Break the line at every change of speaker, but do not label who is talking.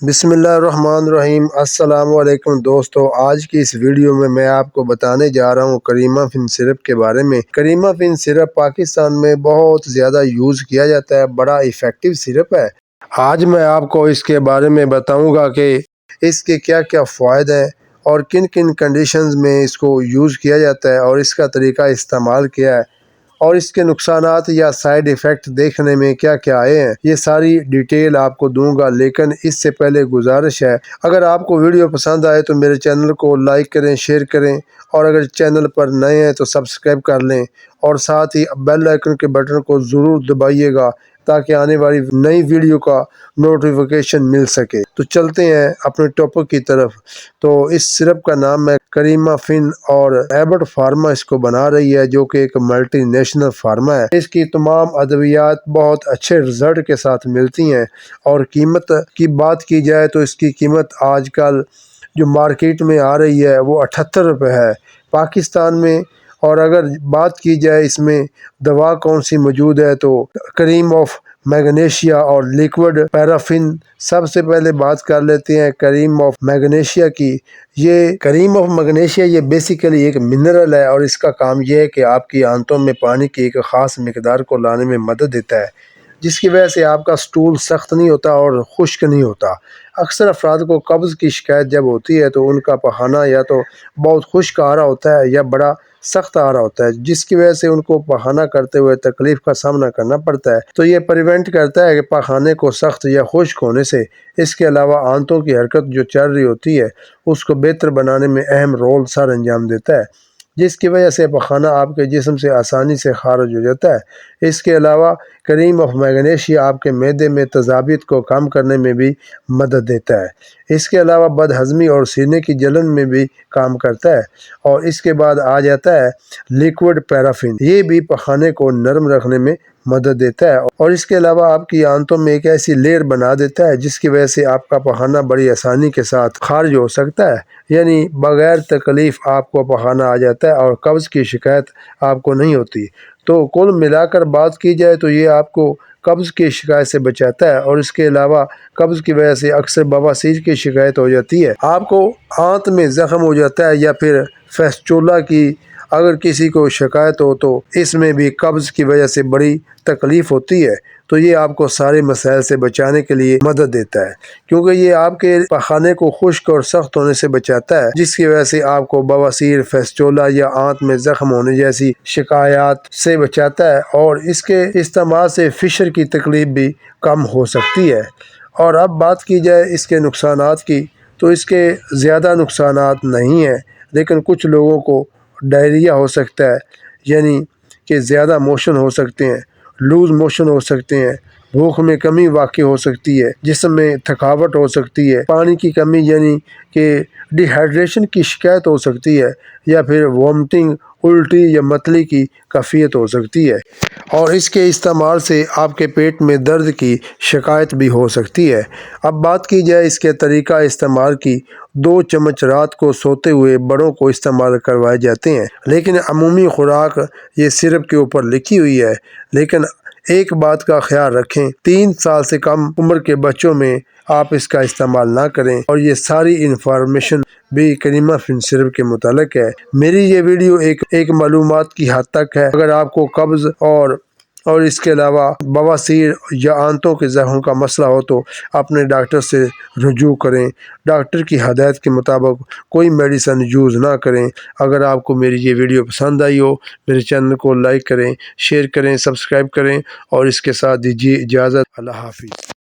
بسم اللہ الرحمن الرحیم۔ السلام علیکم دوستو، آج کی اس ویڈیو میں آپ کو بتانے جا رہا ہوں کریمہ فن سرپ کے بارے میں۔ کریمہ فن سرپ پاکستان میں بہت زیادہ یوز کیا جاتا ہے، بڑا ایفیکٹو سرپ ہے۔ آج میں آپ کو اس کے بارے میں بتاؤں گا کہ اس کے کیا کیا فوائد ہیں اور کن کن کنڈیشنز میں اس کو یوز کیا جاتا ہے اور اس کا طریقہ استعمال کیا ہے اور اس کے نقصانات یا سائیڈ ایفیکٹ دیکھنے میں کیا کیا آئے ہیں، یہ ساری ڈیٹیل آپ کو دوں گا۔ لیکن اس سے پہلے گزارش ہے، اگر آپ کو ویڈیو پسند آئے تو میرے چینل کو لائک کریں، شیئر کریں، اور اگر چینل پر نئے ہیں تو سبسکرائب کر لیں اور ساتھ ہی بیل آئیکن کے بٹن کو ضرور دبائیے گا تاکہ آنے والی نئی ویڈیو کا نوٹیفیکیشن مل سکے۔ تو چلتے ہیں اپنے ٹاپک کی طرف۔ تو اس سرپ کا نام ہے کریمہ فن اور ایبٹ فارما اس کو بنا رہی ہے، جو کہ ایک ملٹی نیشنل فارما ہے۔ اس کی تمام ادویات بہت اچھے رزلٹ کے ساتھ ملتی ہیں، اور قیمت کی بات کی جائے تو اس کی قیمت آج کل جو مارکیٹ میں آ رہی ہے وہ 78 روپے ہے پاکستان میں۔ اور اگر بات کی جائے اس میں دوا کون سی موجود ہے تو کریم آف میگنیشیا اور لیکوڈ پیرافن۔ سب سے پہلے بات کر لیتے ہیں کریم آف میگنیشیا کی۔ یہ کریم آف میگنیشیا یہ بیسیکلی ایک منرل ہے، اور اس کا کام یہ ہے کہ آپ کی آنتوں میں پانی کی ایک خاص مقدار کو لانے میں مدد دیتا ہے، جس کی وجہ سے آپ کا سٹول سخت نہیں ہوتا اور خشک نہیں ہوتا۔ اکثر افراد کو قبض کی شکایت جب ہوتی ہے تو ان کا پخانہ یا تو بہت خشک آ رہا ہوتا ہے یا بڑا سخت آ رہا ہوتا ہے، جس کی وجہ سے ان کو پخانہ کرتے ہوئے تکلیف کا سامنا کرنا پڑتا ہے۔ تو یہ پریونٹ کرتا ہے کہ پخانے کو سخت یا خشک ہونے سے۔ اس کے علاوہ آنتوں کی حرکت جو چل رہی ہوتی ہے اس کو بہتر بنانے میں اہم رول سر انجام دیتا ہے، جس کی وجہ سے پخانہ آپ کے جسم سے آسانی سے خارج ہو جاتا ہے۔ اس کے علاوہ کریم آف میگنیشیا آپ کے معدے میں تیزابیت کو کم کرنے میں بھی مدد دیتا ہے۔ اس کے علاوہ بد ہضمی اور سینے کی جلن میں بھی کام کرتا ہے۔ اور اس کے بعد آ جاتا ہے لیکوڈ پیرافن، یہ بھی پخانے کو نرم رکھنے میں مدد دیتا ہے، اور اس کے علاوہ آپ کی آنتوں میں ایک ایسی لیئر بنا دیتا ہے جس کی وجہ سے آپ کا پخانہ بڑی آسانی کے ساتھ خارج ہو سکتا ہے، یعنی بغیر تکلیف آپ کو پخانہ آ جاتا ہے اور قبض کی شکایت آپ کو نہیں ہوتی۔ تو کل ملا کر بات کی جائے تو یہ آپ کو قبض کی شکایت سے بچاتا ہے، اور اس کے علاوہ قبض کی وجہ سے اکثر بواسیر کی شکایت ہو جاتی ہے، آپ کو آنت میں زخم ہو جاتا ہے، یا پھر فیسچولا کی اگر کسی کو شکایت ہو تو اس میں بھی قبض کی وجہ سے بڑی تکلیف ہوتی ہے۔ تو یہ آپ کو سارے مسائل سے بچانے کے لیے مدد دیتا ہے، کیونکہ یہ آپ کے پخانے کو خشک اور سخت ہونے سے بچاتا ہے، جس کی وجہ سے آپ کو بواسیر، فیسچولا یا آنت میں زخم ہونے جیسی شکایات سے بچاتا ہے، اور اس کے استعمال سے فشر کی تکلیف بھی کم ہو سکتی ہے۔ اور اب بات کی جائے اس کے نقصانات کی تو اس کے زیادہ نقصانات نہیں ہیں، لیکن کچھ لوگوں کو ڈائریا ہو سکتا ہے، یعنی کہ زیادہ موشن ہو سکتے ہیں، لوز موشن ہو سکتے ہیں، بھوک میں کمی واقع ہو سکتی ہے، جسم میں تھکاوٹ ہو سکتی ہے، پانی کی کمی یعنی کہ ڈی ہائیڈریشن کی شکایت ہو سکتی ہے، یا پھر وامٹنگ، الٹی یا متلی کی کیفیت ہو سکتی ہے، اور اس کے استعمال سے آپ کے پیٹ میں درد کی شکایت بھی ہو سکتی ہے۔ اب بات کی جائے اس کے طریقہ استعمال کی، 2 چمچ رات کو سوتے ہوئے بڑوں کو استعمال کروائے جاتے ہیں، لیکن عمومی خوراک یہ سرپ کے اوپر لکھی ہوئی ہے۔ لیکن ایک بات کا خیال رکھیں، 3 سال سے کم عمر کے بچوں میں آپ اس کا استعمال نہ کریں، اور یہ ساری انفارمیشن بھی کریمہ فن سرپ کے متعلق ہے۔ میری یہ ویڈیو ایک معلومات کی حد تک ہے۔ اگر آپ کو قبض اور اس کے علاوہ بواسیر یا آنتوں کے زخم کا مسئلہ ہو تو اپنے ڈاکٹر سے رجوع کریں، ڈاکٹر کی ہدایت کے مطابق کوئی میڈیسن یوز نہ کریں۔ اگر آپ کو میری یہ ویڈیو پسند آئی ہو، میرے چینل کو لائک کریں، شیئر کریں، سبسکرائب کریں، اور اس کے ساتھ دیجیے اجازت۔ اللہ حافظ۔